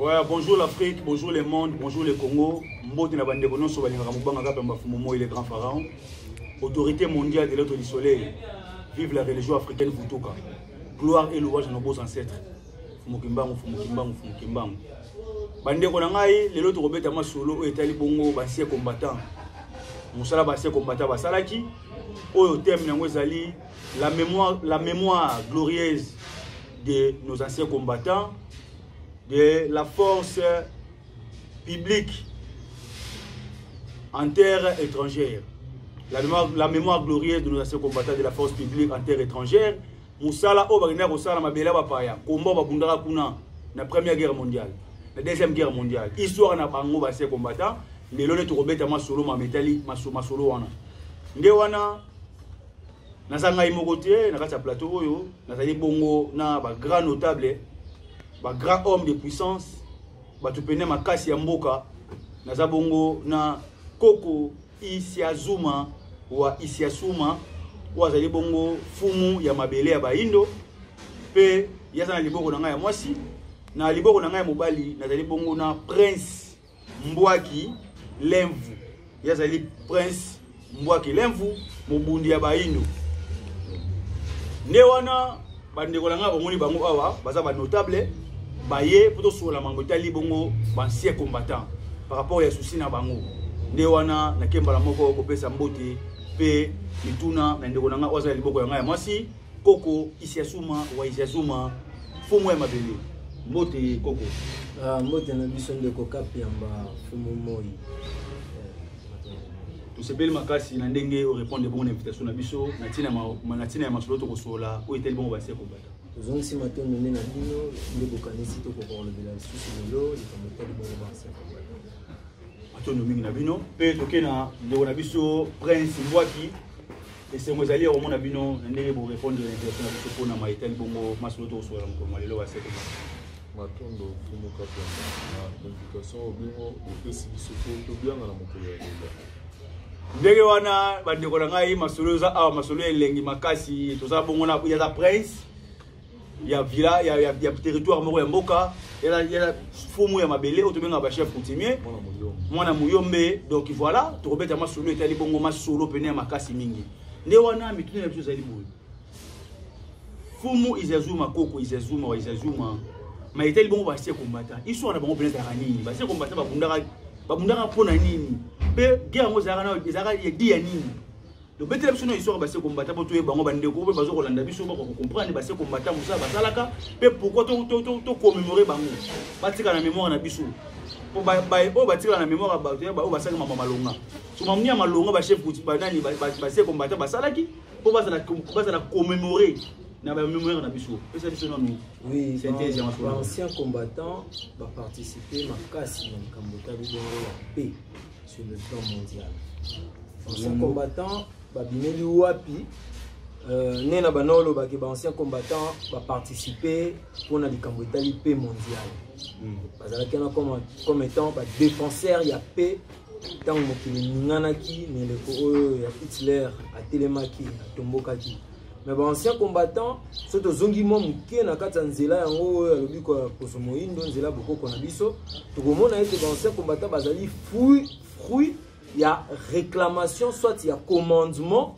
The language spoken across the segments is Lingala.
Voilà, bonjour l'Afrique, bonjour le monde, bonjour le Congo. Mbote na bande kono so balinga mubanga kapa mafumomo il est grand pharaon. Autorité mondiale de l'autre du soleil. Vive la religion africaine Vutoka. Gloire et louange à nos beaux ancêtres. Fumukimbangu, Fumukimbangu, Fumukimbangu. Bande kona ngai le l'autre robeta ma solo etali bongo basie combattant. Musala basie combattant basalaki. Oyo thème nango ezali la mémoire glorieuse de nos anciens combattants, de la force publique en terre étrangère. La mémoire glorieuse de nos anciens combattants de la force publique en terre étrangère. Moussala Obagina Rosala Mabela Bapaya, combat Babundara Kuna, la première guerre mondiale, la deuxième guerre mondiale. Histoire na bango anciens combattants, les lones de Robert Masolo Mametali, Masolo Wana. Ndewana. Nazanga imogote na kati ya plateau oyo nazali bongo na ba grand notable ba grand homme de puissance ba tupene makasi ya mboka naza bongo na Koko Isiazuma wa Isiasuma wa zali bongo fumu ya mabele ya baindo pe yaza na liboko na ngai ya mwasi na liboko na ngai ya mobali nazali bongo na Prince Mbwaki Lemvu yazali Prince Mbwaki Lemvu mobundi ya baindo. Newana bandeko langa bomoni bango awa baza ba notable baye poto sola mangotali bongo bancien combattant par rapport ya souci na bango newana na kembala moko ko pesa mbote pe mituna na ndeko langa oza liboko yanga ya mwasi Koko Isiasuma wa Isiasuma fumu ya mabele mbote Koko mbote na biso ndeko kapiamba fumu moi. Tout ce bel makasi na ndenge au répondre de bonne invitation na biso na tina ya masolo to kosola o etel bon basie combattant tozongi si mato nene na bino ndeko kanisi to ko le bela susu lelo le combattant bon basie combattant mato no mingi na bino pe tokena ndeko na biso Prince Mbwaki et c'est mozali au mona bino na ndenge bo répondre de l'invitation na biso pona ma etel bongo masolo to kosola ko malelo basie combattant matondo fumu kapenda na invitation obingo opesi biso to bianga na mokolo ya lelo. Ndenge wana bandeko na ngai masolo za awa masolo elengi makasi toza bongo na ya Prince ya villa ya territoire moko ya mboka ya fumu ya mabele otobenga ba chef coutumier mwana muyombe donc voilà to robeta masolo etali bongo masolo pene ya makasi mingi nde wana mitune ya biso zali boye fumu Isiazuma Koko Isiazuma wa Isiazuma ma etali bongo ba chef combattant iso na bango pene za nini ba chef combattant babundaka pona nini pe guerre ngo zaka na ezaka ya dia nini do betele biso no histoire ba se combattant bo toye bango bande ko bazo ko landa biso ba ko comprendre ba se combattant musa basalaka pe pourquoi to commémorer bango batika na mémoire na biso po ba o batika na mémoire ba o basaka mama malonga so mamnia malonga ba chef kuti ba nani ba se combattant basalaki po bazala commémorer na ba mémoire na biso pe ça biso non oui ancien combattant va participer makasi na kambota libongo la paix sur le plan mondial. Ancien combattant va bimeli wapi nena banolo ba ke ba ancien combattant va participer pour na likambota li paix mondiale. Bazala kana comme étant ba défenseur ya paix tant mokili ninganaki ne le ko ya Hitler a telemaki tombokaki. Mais bon ancien combattant soto zongi mo muke na kata nzela yango alobi ko posomoindo nzela boko na biso to komona ete ba ancien combattant bazali fruit ya réclamation soit ya commandement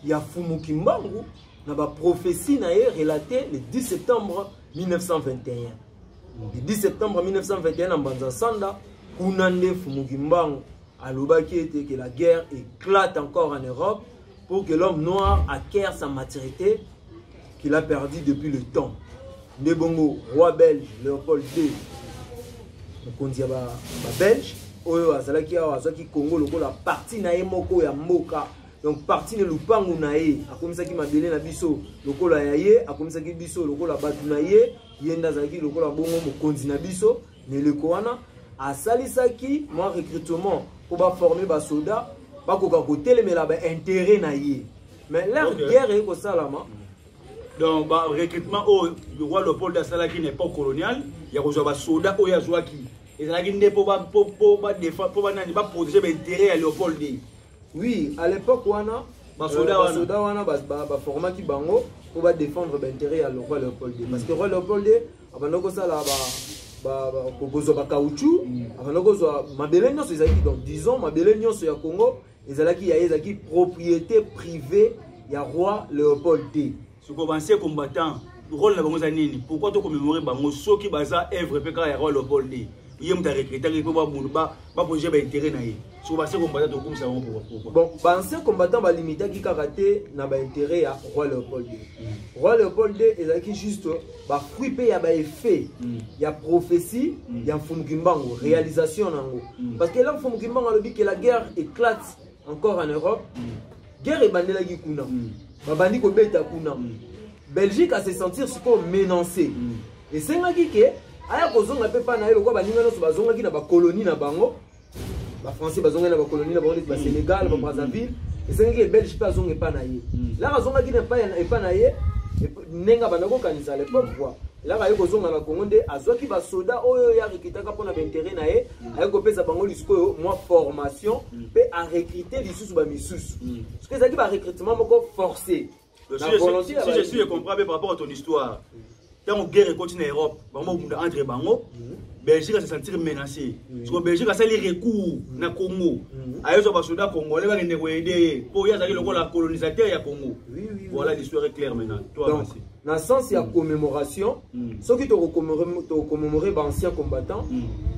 ya Fumukimbangu na ba prophétie na ye relaté le 10 septembre 1921. Le 10 septembre 1921 en Banza Sanda kunande Fumukimbangu alobaki ete que la guerre éclate encore en Europe pour que l'homme noir acquiert sa maturité qu'il a perdu depuis le temps. Nebongo, roi belge, Léopold II, Mokonzi ba belge, oyo azalaki awa azaki Congo lokola parti na ye moko ya mboka. Donc parti ne lupangu na ye, akomisaki mabele na biso lokola ya ye, akomisaki biso lokola batu na ye, yenda azalaki lokola bongo mokonzi na biso, ne leko wana asalisaki moi recrutement pour ba former ba soldats. Bakoka kotelemela ba intérêt na ye mais leur guerre est ko salama donc ba recrutement au roi Léopold asala qui n'est pas colonial ya ko ba soldat o ya zwaki ezalaki nde po ba défendre po ba nani ba protéger ba intérêt ya Léopold. Oui, à l'époque wana ba soldat wana ba formaki bango pour ba défendre ba intérêt ya le roi Léopold parce que roi Léopold abandoko sala ba caoutchouc avant kozwa mabele nyonso ezalaki donc disons mabele nyonso ya Congo ezalaki propriété privée ya roi Léopold II. Ce qu'on ancien combattant rôle na bango za nini pourquoi to commémorer bango soki baza œuvre pe ka ya roi Léopold II il y a recruté pour ba projet ba intérêt na ye ce qu'on ancien combattant to comme ça pourquoi bon ba ancien combattant ba limité ki karaté na ba intérêt ya roi Léopold II. Roi Léopold II ezalaki juste ba fruit pe ya ba effet ya prophétie ya Mfumukimbangu réalisation nango parce que là Mfumukimbangu a dit que la guerre éclate encore en Europe guerre ebandelaki kuna babandi ko beta kuna Belgique a se sentir menacé et c'est ngaki ke aya kozonga pe pa na eloko baninga no bazongaki na ba colonie na bango ba français bazonga na ba colonie na bango ba Sénégal ba Brazzaville et c'est ngaki Belge pa zonga pa na ye là bazongaki na pa na ye nenga banako kanisa à l'époque quoi là ba kozonga na Congo nde azwaki ba soda oyo ya rekitaka pona ba intérêt na ye ayo kopesa bango lisiko moi formation pe a recruter lisusu ba misusu parce que ça dit ba recrutement moko forcé. Si je suis comprends par rapport à ton histoire, quand la guerre continue en Europe, entre Bango, Belgique va se sentir menacée. Parce que Belgique a sali recours dans le Congo. Ailleurs, les soldats congolais vont aider pour y aller le colonisateur du Congo. Voilà l'histoire est claire maintenant. Donc, dans le sens, il y a commémoration. Ceux qui ont commémoré les anciens combattants,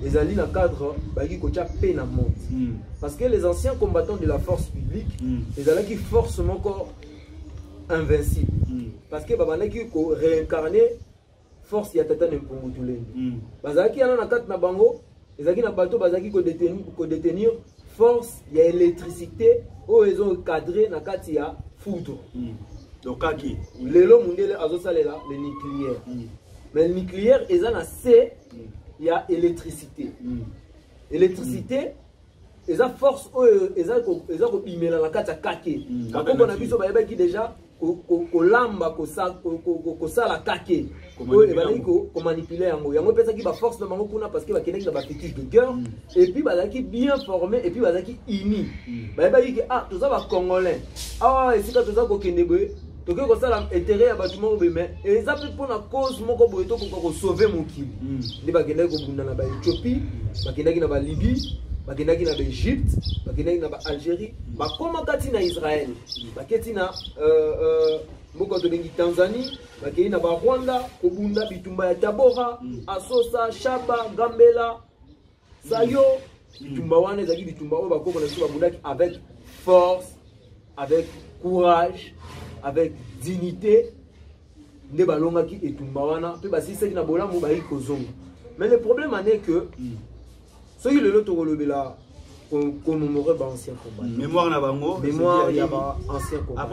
les alliés dans le cadre de paix dans le monde. Parce que les anciens combattants de la force publique, les alliés qui forcent mon corps invincible parce que babanaki ko réincarner force ya tata Nempungu Tulende bazaki ana na kat na bango ezaki na bateau bazaki ko détenir force ya électricité o ezo cadrer na kat ya foudre donc kaki lelo mundele azosalela le nucléaire mais le nucléaire eza na C ya électricité électricité eza force o eza ko bimela na kat ya kake kako na biso bayebaki déjà kolamba kosala kake oyo ebandaki komanipuler yango epesaki baforce na bango kuna parce que bakendaki na bafétiche de guerre et puis bazalaki bien formé et puis bazalaki uni bayebaki ke toza bacongolais awa esika toza kokende boye tokoki kosala intérêt ya bato moko boye mais eza mpe mpona cause moko boye tokoka kosauve mokili nde bakendaki kobunda na baéthiopie bakendaki na balibye bakendaki na Egypte, bakendaki na Algérie, bakoma kati na Israël, baketi na mboko tobengi Tanzanie, baketi na Rwanda, kobunda bitumba ya Tabora, Asosa, Shaba, Gambela, Sayo, bitumba wana ezaki bitumba oyo bakoko na biso babundaki avec force, avec courage, avec dignité, nde balongaki etumba wana, pe basisaki na bolamu bayi kozonga. Mais le problème en est que ceux qui le lot là commémorer ancien combat. Mémoire na bango. Mémoire ya ba ancien combat.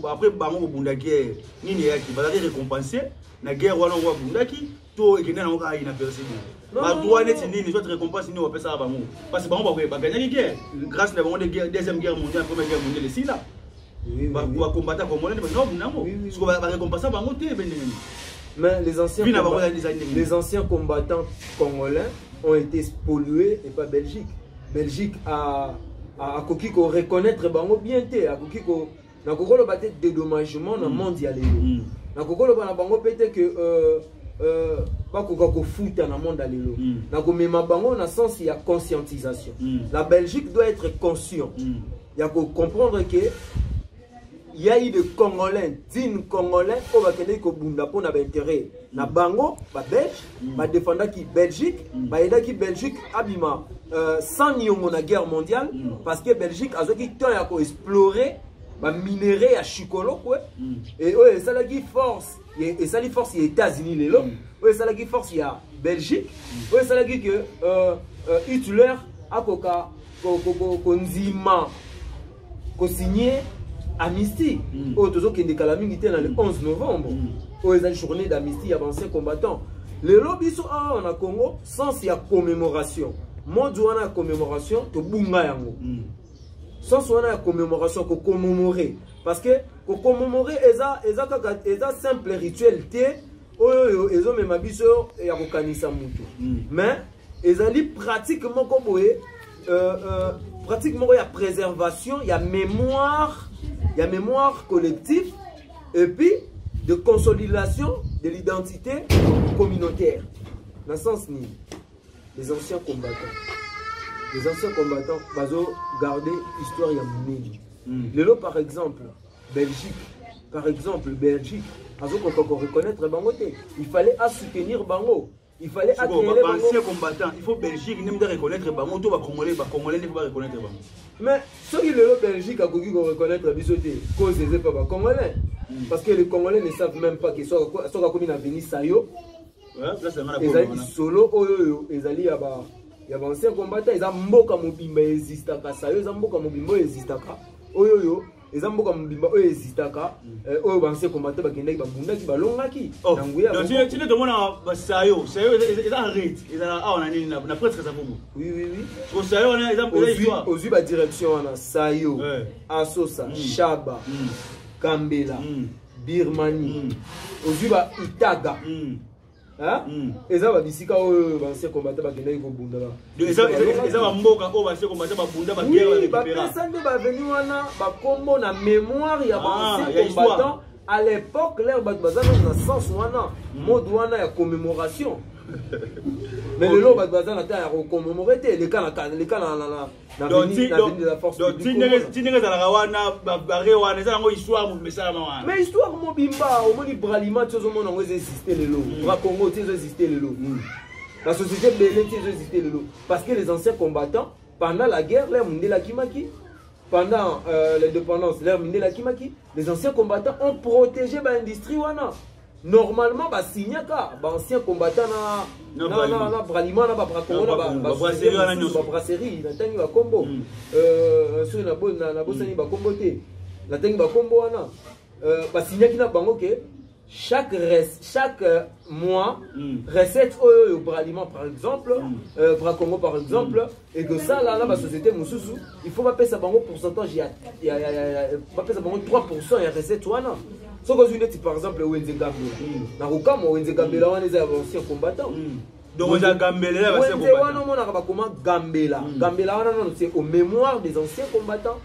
Après bango bunda guerre nini yaki bazali récompenser na guerre wana wa bundaki to ekenda na ngoka ina percevoir. Ba droit net nini soit récompense ni opesa bango parce que bango ba gagner guerre grâce na bango de guerre deuxième guerre mondiale première guerre mondiale ici là. Ba combattre comme on non namo. Parce que ba récompenser bango te benengeni. Mais les anciens combattants congolais ont été spoliés et pas Belgique. Belgique a coquille qu'on reconnaître bango bien té a coquille qu'on na kokolo baté dédommagement dans mondial na kokolo bana bango pété que pas ko foot dans monde alelo na ko mema bango na sens il y a conscientisation. La Belgique doit être conscient. Il y a qu'on comprendre que il y a eu des Congolais, dignes Congolais, qui ont été intérêt. Na bango, ba Belge, ba défendre qui Belgique, ba aida qui Belgique abima sans nyongo na guerre mondiale parce que Belgique a qui temps ya ko explorer ba minerai à chikolo quoi. Et ouais, ça la qui force et ça les force les États-Unis les là. Ouais, ça la qui force il y a Belgique. Ouais, ça la qui que Hitler a koka konzima ko signé amnistie. Oh, toujours qu'il y a le 11 novembre. Oh, ils ont une journée d'amnistie à anciens combattants. Les lobbies sont en Congo sans il y a commémoration. Moi, je a commémoration, to bunga yango. Sans on a commémoration, ko commémorer. Parce que ko commémorer, eza simple rituel té. Oh, ils ont même abisso et à kokanisa mutu. Mais ils ont pratiquement comme pratiquement il y a préservation, il y a mémoire. Il y a mémoire collective et puis de consolidation de l'identité communautaire. dans le sens ni les anciens combattants. Les anciens combattants, bazo garder histoire ya muneni. Lelo par exemple, Belgique, bazo qu'on reconnaître bangote. Il fallait soutenir bango. Il fallait accueillir les anciens combattants. Il faut Belgique n'aime de reconnaître bango, tout va congolais ne faut pas reconnaître bango. Mais ceux qui le Belgique a voulu reconnaître la bisoté, cause des pas congolais. Parce que les Congolais ne savent même pas qu'ils sont comme une venir Sayo. Ils ont solo oyo, ils allaient il y a ancien combattant, ils ont mboka mobimba existaka Sayo, ils ont mboka mobimba existaka. Oyo, ils ont mboka mobimba existaka. Oyo ancien combattant bakendaki babundaki balongaki. Donc tu ne demandes Sayo, ils arrêtent. Ils ont na presque ça pour vous. Oui. Sur Sayo on a histoire. Aux ba direction on a Sayo, Asosa, Shaba. Gambela, Birmanie, Ozuba Itaga. Et ça va d'ici quand ancien combattant va venir au Bunda. Et ça va mboka au ancien combattant va Bunda va guerre récupérer. Ça va venir wana va combo na mémoire il y a ancien combattant à l'époque l'air bazana na sens wana mode wana ya commémoration. Mais le lot bazana ta ya commémorer les cas na de la force donc tinenge za la wana bare wana za ngo histoire mo message wana mais histoire mo bimba au moni bralima tsozo mona ngo exister le lot bra Congo tsozo exister le lot la société belé tsozo exister le lot parce que les anciens combattants pendant la guerre l'air mundela kimaki pendant l'indépendance l'air mundela kimaki les anciens combattants ont protégé l'industrie wana. Normalement, bah signaka, bah ancien combattant na bralima na bracongo na brasserie, na tangi ba combo. Sur na bosani ba combo te. Na tangi ba combo wana. Bah signaki na bango ke chaque mois recette au bralima par exemple, bracongo par exemple, et que ça là ba société mususu, il faut pas payer ça bango pourcentage il y a pas payer ça bango 3% ya recette wana. Si vous avez par exemple Wenze Gambela, Wenze Gambela est un ancien combattant. Donc Wenze Gambela est un ancien combattant. Gambela c'est aux mémoires des anciens combattants.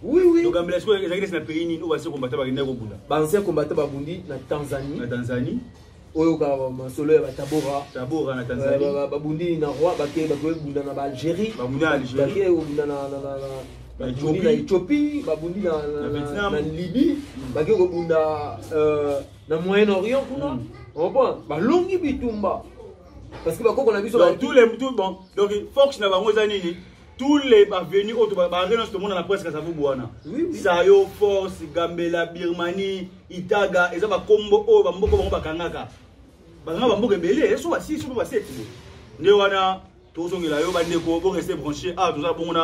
Oui. Donc Gambela est un pays où ancien combattant ancien combattant babundi na Tanzanie. Oyoka solo ya Tabora na Tanzanie. Babundi na roi bunda na Algérie. Babundi na Éthiopie, babundi na Libye, baki kobunda na Moyen-Orient kuna. On voit balongi bitumba. Parce que bako na biso tous les bon donc Fox na bango zanini tous les venus autres ba dans ce monde na presque ça vous boana. Sayo Force Gambela Birmanie Itaga eza ba kombo o ba mboko ba kangaka. Banga ba mboko belé so ba 6 so ba 7. Nde wana tozongela yo ba ndeko bo rester branché tout ça bon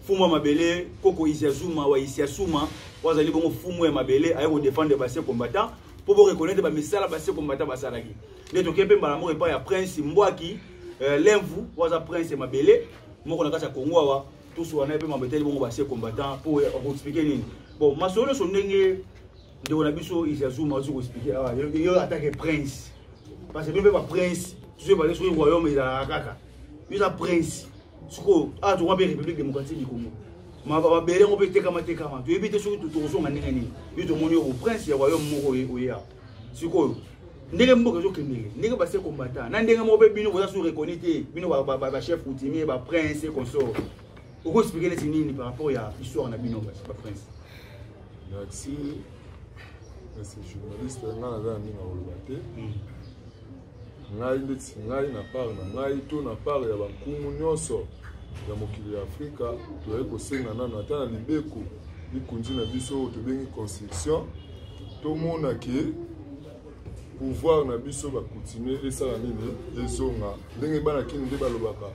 Fumo mabele koko isiasuma wa isiasuma wazali bongo fumo ya mabele ayo ko défendre basse combattant pour reconnaître ba misala basse combattant basalaki ndeto kempe mbala mo epa ya prince mbwaki lemvu waza prince mabele moko na kasa Congo wa tous wana pe mabeteli bongo basse combattant pour expliquer nini bon masolo so ndenge ndeko na biso isiasuma wazo ko expliquer yo attaque prince parce que ba prince tu sais ba sur royaume ya kaka yo prince Suko, tu vois bien République démocratique du Congo. Ma belle on peut tekama. Tu évites surtout tout son ngani ngani. Yo to moni au prince ya royaume moko oya. Suko, ndenge mboka zo kendele. Ndenge ba se combattant. Na ndenge mo be bino vous sur reconnaître, bino ba chef coutumier, ba prince consort. Oko expliquer les nini par rapport à histoire na bino ba prince. Merci. Merci journaliste ngana za mina olobate. Ngai ndeti ngai na part na ngai to na part ya bakumu nyonso ya mokili ya Afrika toye kosenga nano ata na libeko likunzi na biso tobengi constitution to mona ke pouvoir na biso ba continuer esala nini ezonga ndenge bana kini nde balobaka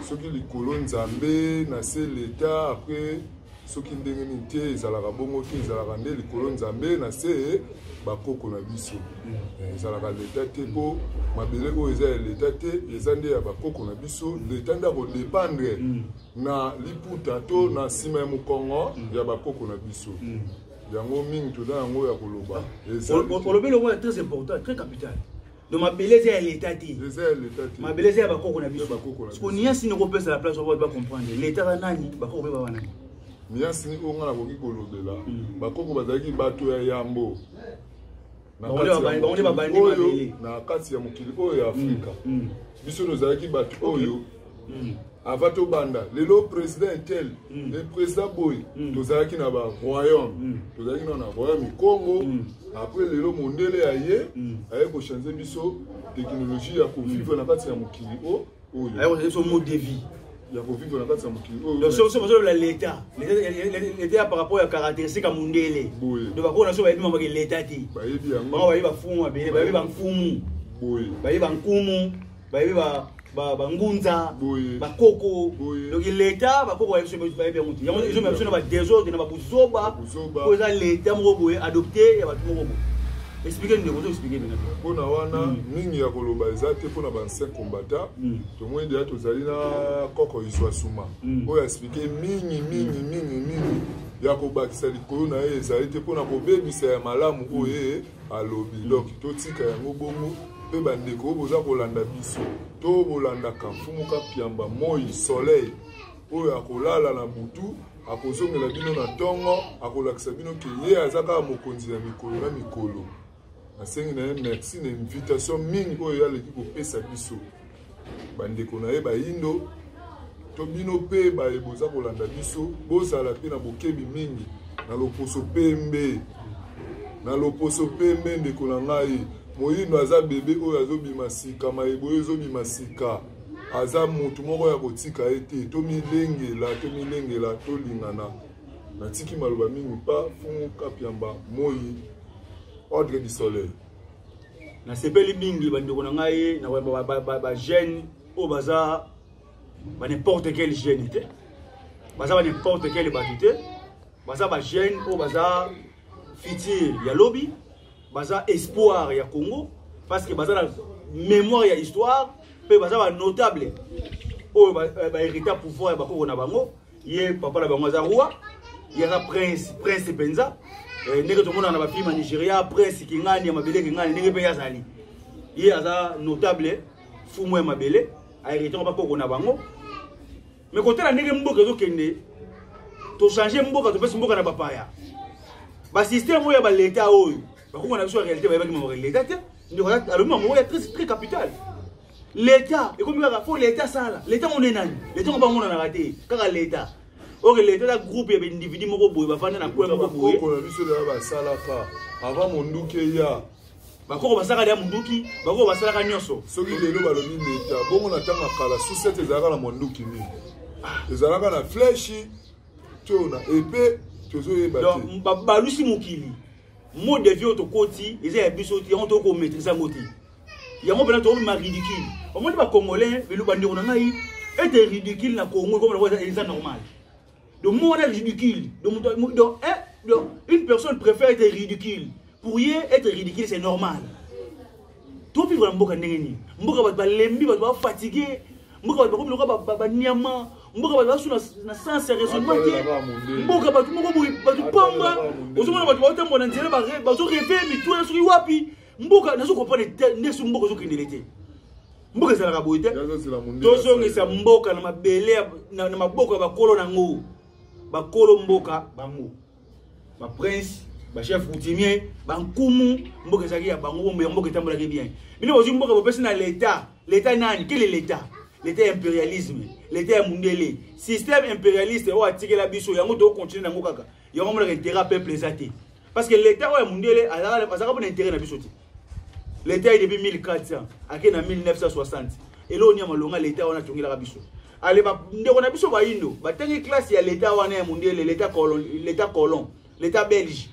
soki likolo nzambe na se l'état après soki ndenge nini te ezalaka bongo te ezalaka nde likolo nzambe na se bakoko na biso ezalaka leta te po mabele oyo eza ya leta te eza nde ya bakoko na biso leta nde akodépendre na liputa to na nsima ya mokongo ya bakoko na biso yango mingi toza yango ya koloba olobeli oyo très important très capital donc mabele eza ya leta te mabele eza ya bakoko na biso parce niasi ni kopesa la place oyo ba comprendre leta ka nani bakoko mpe baba nani niasi ni oyo nga nakoki kolobela bakoko bazalaki bato ya yambo na kati ya mokili oyo ya Afrika biso tozalaki bato oyo avant tobanda lelo président tel le président boy tozalaki na ba royaume tozalaki na royaume Congo après lelo mondele aye ko changer biso technologie ya ko vivre na kati ya mokili oyo ayo so mode de vie ya ko vivre na kati ya mokili oyo donc so l'état par rapport à caractéristique à mondele donc ba ko na so ba yebi l'état ti ba yebi yango ba yebi ba fumu ba yebi ba mfumu ba yebi ba nkumu ba yebi ba ngunza ba koko donc l'état ba koko ba yebi ba yebi mutu yango izo même so na ba désordre na ba buzoba ko za l'état mo boye adopter ya ba mo boye expliquez-nous, expliquez-nous. Pour nous, mingi ya koloba ezate pour na ancien combattant. To moins dia to zalina koko iswa suma. O expliquer mingi ya ko bakisa likolo na ezalite pour na ko bebisa ya malamu oye alobi. Donc to tika yango bongo pe bandeko boza kolanda biso. To bolanda kamfumu ka piamba moi soleil. Oyo akolala na butu akozongela bino na tongo akolakisa bino ke ye azaka mokonzi ya mikolo na mikolo. Asengi na merci na invitation mingi oyo aleki kopesa biso bandeko na ye bayindo to bino pe boza kolanda biso bozala pe na bokebi mingi na loposo pembe ndeko na ngai moyindo aza bebe oyo azobima sika mayebo oyo ezobima sika aza mutu moko ya kotika ete tomilengela tolingana natiki maloba mingi pa fumu kapiamba moi ordre du soleil na sepeli mingi bandeko na ngai na ba jeune o baza ba n'importe quel jeune te baza ba n'importe quel batité baza ba jeune o baza futur ya lobby baza espoir ya Congo parce que baza la mémoire ya histoire pe baza ba notable o ba hériter pouvoir ba ko na bango ye papa na bango za roi ye na prince penza ndenge to mona na ba film Nigeria prince kingani ya mabele kingani ndenge pe yazali ye aza notable fumu ya mabele a hériter ba ko na bango mais côté la ndenge mboka zo kende to changer mboka to pesa mboka na papaya ba système oyo ba l'état oyo ba ko na biso réalité ba yeba ki mo l'état te ndiko alors mo ya très capital l'état et comme il faut l'état ça l'état on est nani l'état on ba mona na raté kaka l'état ok l'état la groupe ya individu moko boye ba fanda na kwa moko boye ko na biso la ba salaka avant monduke ya bakoko basaka ya munduki bakoko basalaka nyonso soki lelo balobi l'état bongo na tanga kala sous-set ezalaka na monduki ni ezalaka na flèche tona épée tozo yeba te donc balusi mokili mode de vie to koti eza ya biso ti on to ko maîtriser ngoti ya mo bena to ma ridicule au moins ba congolais belu bandeko na ngai était ridicule na Congo comme la voix est normal donc moi on est ridicule donc une personne préfère être ridicule pour y être ridicule c'est normal to vivre en mboka ndengeni mboka ba lembi ba fatigué mboka ba ko ba niama mboka ba suna na sens raisonnement mboka ba moko ba pamba ozomona ba ba tembo na nzela ba zo rêver mais tout sur wapi mboka nazo comprendre nesu mboka zo kindelete mboka za la boite tozo ngisa mboka na mabele na maboko ba kolo na ngo ba kolo mboka bango ba prince ba chef coutumier ba nkumu mboka zaki ya bango mboka tambola ke bien bino bozi mboka bo pesa na l'état nani quel est l'état l'état impérialisme l'état mundele système impérialiste o atike la biso yango to continuer nango kaka yango mona intérêt peuple ezate parce que l'état o mundele azaka bon intérêt na biso ti l'état depuis 1400 ake na 1960 et là on y a malonga l'état on a tongela ka biso ale ba ndeko na biso ba indo ba tangi classe ya l'état wana ya mundele l'état colon l'état belge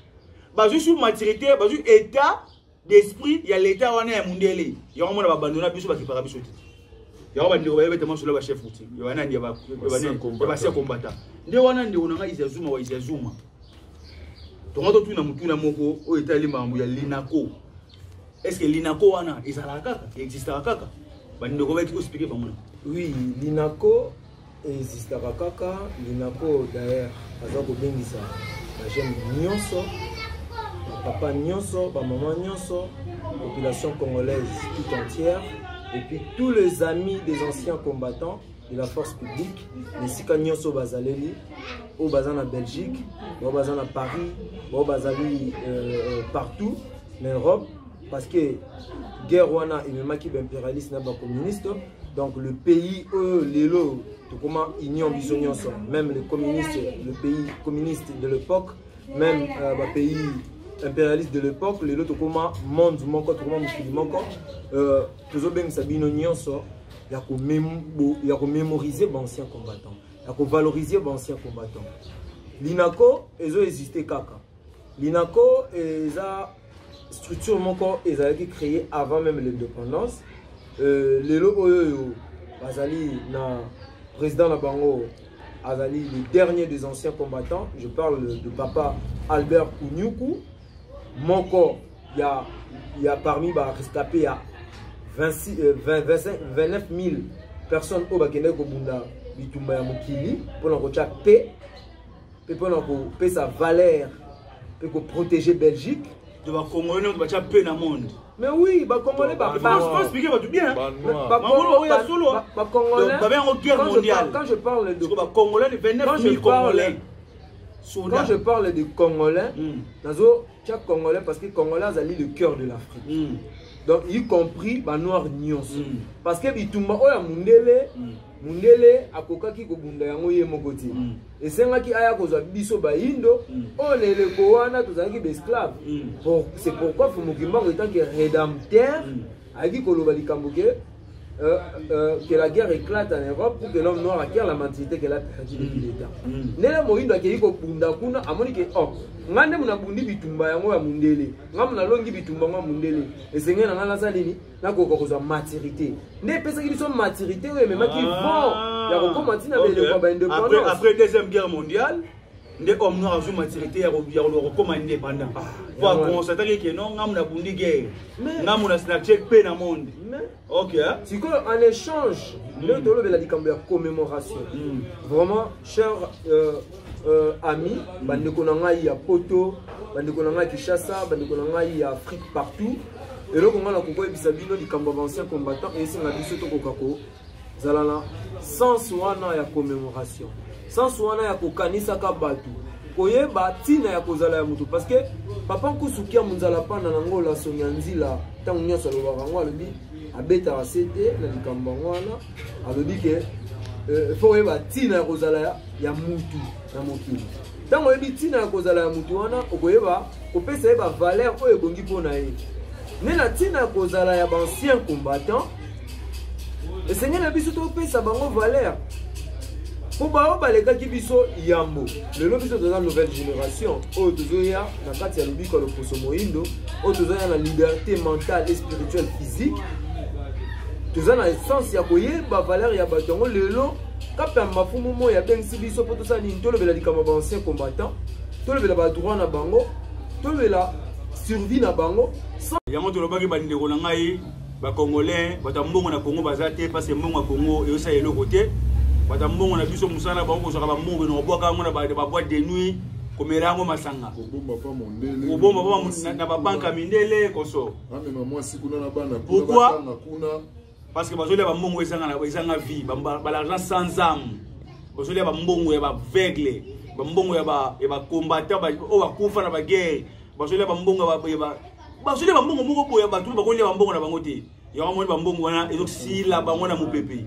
bazu sur maturité bazu état d'esprit ya l'état wana ya mundele yango mona ba bandona biso ba kipara biso ti yango ba ndeko ba yebete maso la ba chef outil wana ndi ba se combattant ndi wana ndi onanga izazuma wa izazuma tongato tuna mutuna moko o etali mambu ya linako est-ce que linako wana ezala kaka existera kaka ba ndeko ba ki expliquer bango oui linako existera kaka linako d'ailleurs aza ko bengisa la jeune nyonso papa nyonso ba maman nyonso population congolaise tout entière et puis tous les amis des anciens combattants de la force publique les sika nyonso bazaleli au bazana Belgique au bazana Paris au bazali partout en Europe parce que guerre wana et même qui impérialiste n'a pas communiste. Donc le pays l'élo tout comment union bisognon même les communistes, le pays communiste de l'époque, même le pays impérialiste de l'époque, les autres comment monde manko tout comment musulman toujours bien sabino nyonso ya ko mémoriser anciens combattants, ya ko valoriser anciens combattants. L'INACO ezo existé kaka. L'INACO eza structure manko ezalaki créée avant même l'indépendance. Lelo oyo bazali na président na bango azali le dernier des anciens combattants. Je parle de papa Albert Kounyuku. Moko il y a parmi ba rescapés il y a 29 000 personnes au bakende ko bunda bitumba ya mokili pour na kocha paix pour na ko paix sa valeur pour protéger Belgique. De ba Congolais on va paix dans le monde. Mais oui, bah Congolais, bah expliquer tout bien. Quand je parle de Congolais, 29 000 Congolais. Quand je parle de Congolais, chaque Congolais parce que Congolais a le cœur de l'Afrique. Donc y compris bah noir nyons. Parce que bitumba oya mundele akokaki ko bunda yango ye mokoti. Et sengaki aya kozwa biso ba indo olele ko wana tozalaki be esclave. C'est pourquoi Fumukimba étant que rédempteur a dit que la guerre éclate en Europe pour que l'homme noir acquiert la mentalité qu'elle a perdue depuis l'État. Nela Moïndo a dit que bunda kuna amoni que oh ngande muna bundi bitumba yango ya mundele ngamuna longi bitumba ngwa mundele esenga na ngala salini na ko kozwa maturité ne pesa ki biso maturité we même qui bon ya ko commencer na bele ko ba indépendance après deuxième guerre mondiale nde homme noir a maturité ya ko recommander indépendant pour constater que non ngamuna bundi guerre ngamuna snatcher paix na monde. OK c'est que en échange le tolo de la commémoration vraiment cher amis, bandeko na ngai ya Poto, bandeko na ngai Kinshasa, bandeko na ngai ya Afrique partout. Et là, on a compris que Sabino di Kamba ancien combattant et c'est ngadi soto kokako. Zalala sans wana ya commémoration. Sans wana ya kokanisa ka batu. Koyeba tina ya kozala ya mutu parce que papa kusukia munzala pana na ngola sonyanzila tangu nyoso lo bango alobi abeta asete na di Kamba wana alobi ke faut yeba tina ya kozala ya mutu na mokili. Tango yebi tina ya kozala ya mutu wana okoyeba kopesa yeba valeur oyo ebongi pona ye. Nena tina ya kozala ya ancien combattant esenga na biso to pesa bango valeur. Pour ba baleka ki biso yambo. Lelo biso dans la nouvelle génération oyo tozoya na kati ya lobiko lo poso moindo oyo tozoya na liberté mentale et spirituelle physique. Tozana essence ya koyeba valeur ya batongo lelo kapya mafumu mo ya bengisi biso poto sa ni tolo bela likama ba ancien combattant tolo bela ba droit na bango tolo bela survie na bango yango tolo baki ba ndeko na ngai ba congolais bata mbongo na Congo bazate parce que mbongo na Congo e osa yelo côté bata mbongo na biso musana bango so ka ba mbongo no boka ngo na ba boîte de nuit komerango masanga obomba pa mondele obomba pa na ba banka mindele koso amema mwasi kuna na bana kuna parce que bazolia ba mbongo ezanga vie ba l'argent sans âme bazolia ba mbongo ya ba aveugle ba mbongo ya ba combattant ba o ba kufa na ba guerre bazolia ba mbongo ya bazolia ba mbongo moko boya ba tout ba kolia ba mbongo na bango te ya ba moni ba mbongo wana ezo sila bango na mupepe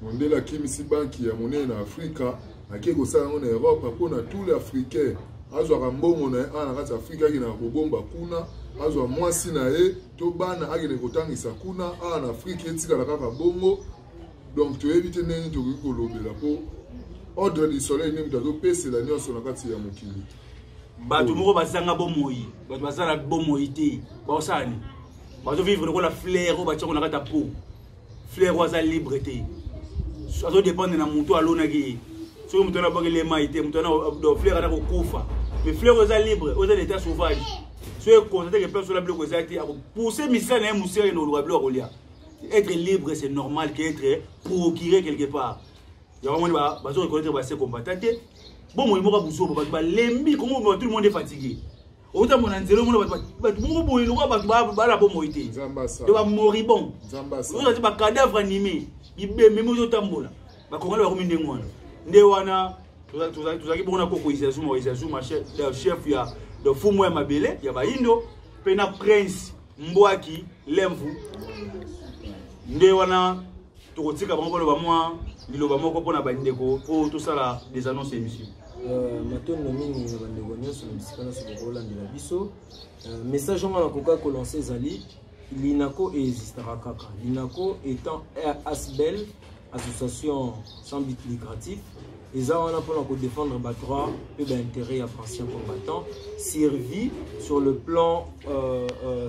mondela kimisi banki ya monene na Afrika akeko sala ngo na Europe pona tous les africains azwa mbongo na ana kati Afrika ki na kobomba kuna azwa mwasi na ye to bana agene kotangisa kuna ana Afrika etika la kaka bongo donc to éviter neni to kolobela po ordre du soleil ni mutazo pese la nyonso na kati ya mokili bato moko bazanga bomoi bato bazana bomoi te baosani bato vivre ko la fleur ba tshoko na kata po fleur waza liberté azo dépendre na mutu alona ki so mutu na bakele maite mutu na do fleur na ko kufa mais fleur waza libre aux états sauvages so e constater que personne la bloc exact a pousser misana na musere no lo bloc olia être libre c'est normal qu'être procurer quelque part ya vraiment ba zo reconnaître ba se combattant bon moi moka buso ba lembi comment tout le monde est fatigué autant mon anzelo mon ba mo bo ilo ba la bo moité de ba moribond on ba cadavre animé ibe même zo tambola ba kongala ba kominde ngwana nde wana tuzaki bona koko Izazuma chef ya de fumo ya mabele ya baindo pena Prince Mbwaki Lemvu nde wana tokotika bango ba moi liloba moko pona bandeko po tout ça là des annonces émission maton nomini bandeko nyonso bisikana so kolandela biso message on a koka ko lancer zali l'INACO existera kaka. L'INACO étant ASBEL, association sans but lucratif, et ça on a pour défendre les droits et l'intérêt à anciens combattants, servi sur le plan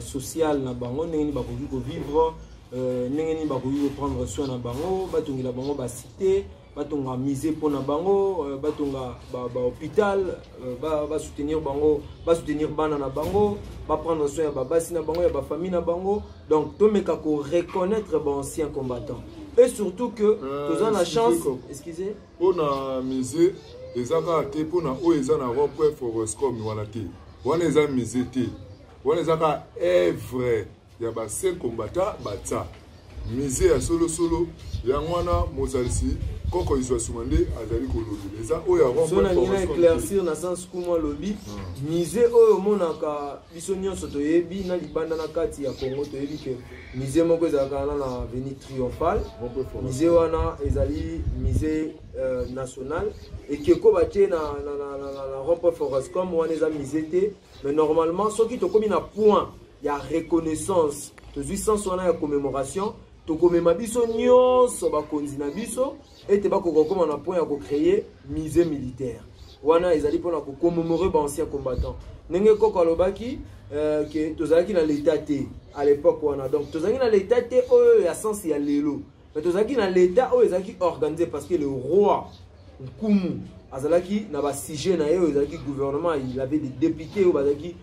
social na bango, n'engeni ba ko vivre, n'engeni ba ko prendre soin na bango, batungi la bango ba cité, batunga miser pour na bango, batunga ba hôpital, ba soutenir bango, ba soutenir bana na bango. Va prendre soin de basi na bango, ya famille na bango. Donc, tout le monde reconnaître les anciens combattants. Et surtout que nous avons la chance. Excusez. On a misé les accords pour na o ezana rond-point Forestcom wana te. On les a misé te. On les a œuvre ya ba 5 combattants batza. Misé à solo ya ngwana mozalisi koko izwa sumande azali kolobela eza oyo avant so na ngina éclaircir na sens kuma lobi misé oyo monaka biso nyonso toyebi na libanda na kati ya Congo toyebi ke misé moko ezalaka na avenue triomphale misé wana ezali misé national et keko batie na rond-point Forestcom wana eza misé te mais normalement soki tokomi na point ya reconnaissance tozwi sens wana ya commémoration tokomema biso nyonso bakonzi na biso ete bakokoma na point ya créer musée militaire wana ezali pona ko commémorer ba anciens combattants ndenge koko alobaki que tozalaki na l'état te à l'époque wana donc tozalaki na l'état te oyo ya sens ya lelo mais tozalaki na l'état oyo ezalaki organisé parce que le roi Nkumu azalaki na ba sujet na yo ezalaki gouvernement il avait des députés ou bazalaki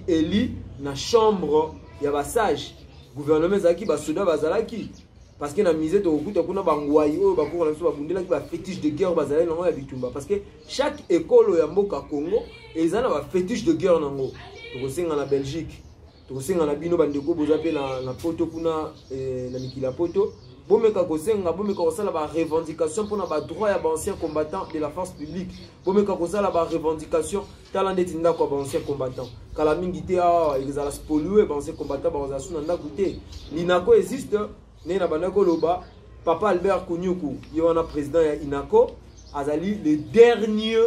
éli na chambre ya ba sage gouvernement ezalaki ba soda bazalaki parce que na misé to okuta kuna bangwai oyo bakoko na biso babundelaki ba fétiche de guerre bazalaki nango ya bitumba parce que chaque école ya mboka Congo ezana ba fétiche de guerre nango tokosenga na Belgique tokosenga na bino bandeko boza pe na poto kuna na mikila poto bomeka kosenga bomeka kosala ba revendication pour na ba droit ya ba anciens combattants de la force publique bomeka kosala ba revendication talande tinda ko ba anciens combattants kala mingi te ezala spolue ba anciens combattants ba ozasuna nda goûter l'INACO existe né na bandako loba papa Albert Kunyuku yona président ya INACO azali le dernier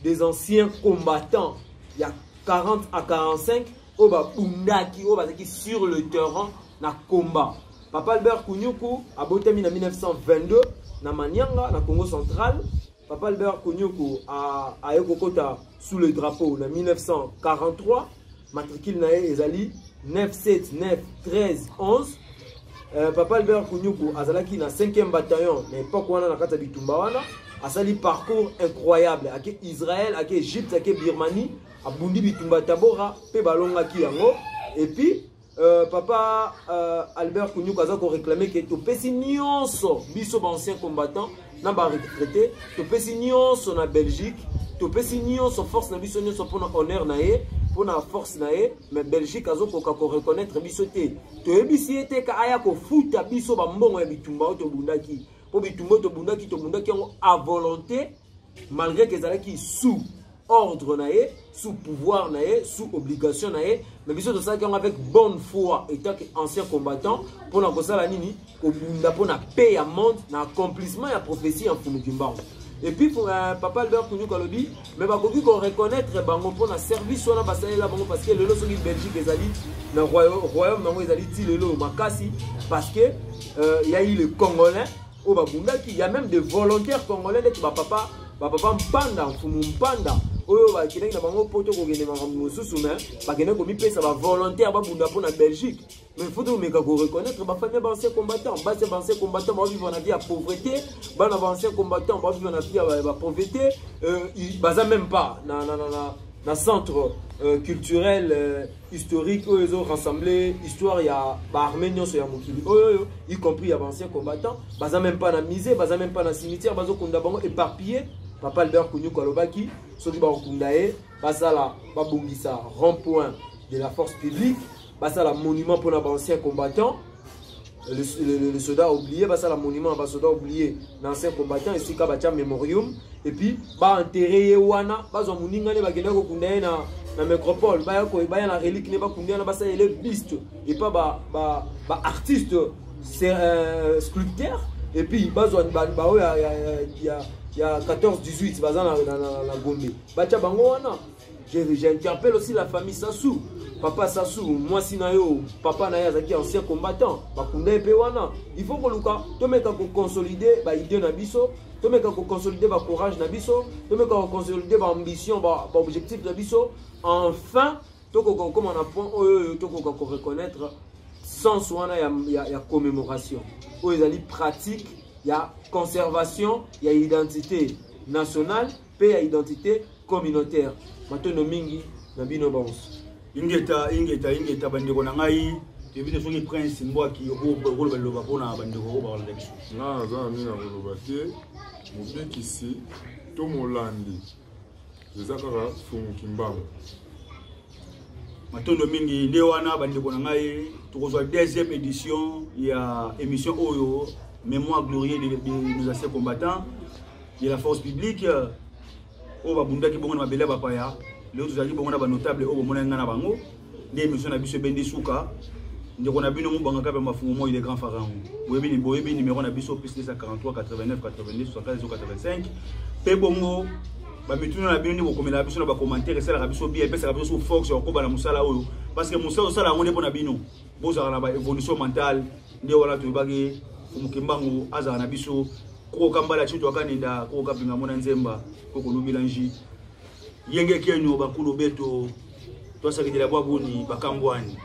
des anciens combattants il y a 40 à 45 au ba bundaki au bazaki sur le terrain na combat. Papa Albert Kunyuku a botami en 1922 na Manianga, na Congo central. Papa Albert Kunyuku a yokokota sous le drapeau en 1943. Matricule na ezali 97 9 13 11. Papa Albert Kunyuku azalaki na 5e bataillon na époque wana na kata bitumba wana. Asali parcours incroyable avec Israël, avec Égypte, avec Birmanie, a bundi bitumba tabora pe balonga ki yango et puis papa Albert Kunyuku a réclamé que to pesi nyonso biso ba anciens combattants na ba retraité to pesi nyonso na Belgique to pesi nyonso force na biso nyonso pour na honneur na ye pour na force na ye mais Belgique azokoka ko reconnaître biso te to ebisi ete ka aya ko futa biso ba mbongo ya bitumba to bundaki po bitumba to bundaki yango à volonté malgré que ezalaki sous ordre naé, sous pouvoir naé, sous obligation naé, mais bien sûr de ça qu'on avec bonne foi étant ancien combattant pour la cosa la nini, pour la paix à monde, l'accomplissement et la prophétie en Fumukimba. Et puis pour papa Albert Kunyuku alobi, mais bah qu'on reconnaître bango pour la service on a passé là bango parce que le lot sur Belgique les ali, le royaume bango les ali ti le lot makasi parce que il y a eu les Congolais au Babunda qui y a même des volontaires congolais qui papa mpanda mfumu mpanda oyo bakendaki na bango poto kokende makambo mosusu mais bakende komipesa bavolontaire babunda mpo na Belgique mais faut tomeka koreconnaître bafamille bancien combattant basi bancien combattant bavivre na vie ya pauvreté bana bancien combattant bavivre na vie ya pauvreté baza même pas na centre culturel historique où ils ont rassemblé histoire ya armée nyonso ya mokili oyo y compris ya anciens combattants baza même pas na musée baza même pas na cimetière bazo kunda bango éparpillé. Papa Albert Kunyuku alobaki soki ba kunda ye basala babongisa rond-point de la force publique basala monument pour na anciens combattants le soldat oublié basala monument ba soldat oublié d'anciens combattants ici ka bacha memorium et puis ba enterrer wana bazo muninga ne bakenda ko kunda ye na métropole baya ko baya na relique ne ba kundia na ba ça les biste et pas ba artiste sculpteur et puis bazo il y a 14 18 bazan na Gombe bacha bango wana j'interpelle aussi la famille Sassou. Papa Sassou, moi sinayo, papa na yazaki ancien combattant, bakunda epe wana. Il faut que luka, to meka ko consolider ba idée na biso, to meka ko consolider ba courage na biso, to meka ko consolider ba ambition, ba objectif na biso. Enfin, to ko comme on a point to ko reconnaître sens wana ya commémoration. O ezali pratique, ya conservation, ya identité nationale, pe ya identité communautaire. Maintenant mingi na bino bons. ingeta bandeko na ngai tebite soki prince mbwaki okolo baloba pona bandeko ko balanda biso na za mina koloba te mobekisi to molandi eza kaka funguki mbango matondo mingi nde wana bandeko na ngai tokozwa deuxième édition ya émission oyo mémoire glorieux de nos anciens combattants de la force publique o babundaki bongo na mabele bapaya les autres ali bongo na ba notable o bomona ngana bango nde émission na biso bendi suka ndeko na bino mo banga kape mafungo mo il est grand pharaon boyebi numéro na biso plus 243 89 90 75 85 pe bongo ba mituna na bino ni bokomela biso na ba commentaire ça la biso bien pesa biso force ko bala musala oyo parce que musala sala ngone pona bino bozala na ba évolution mentale nde wala to bagi mukimbango azala na biso ko kambala chito akanenda ko kapinga mona nzemba ko kolubilanji yenge kenyo bakulu beto twasakidela bwabuni bakambwani.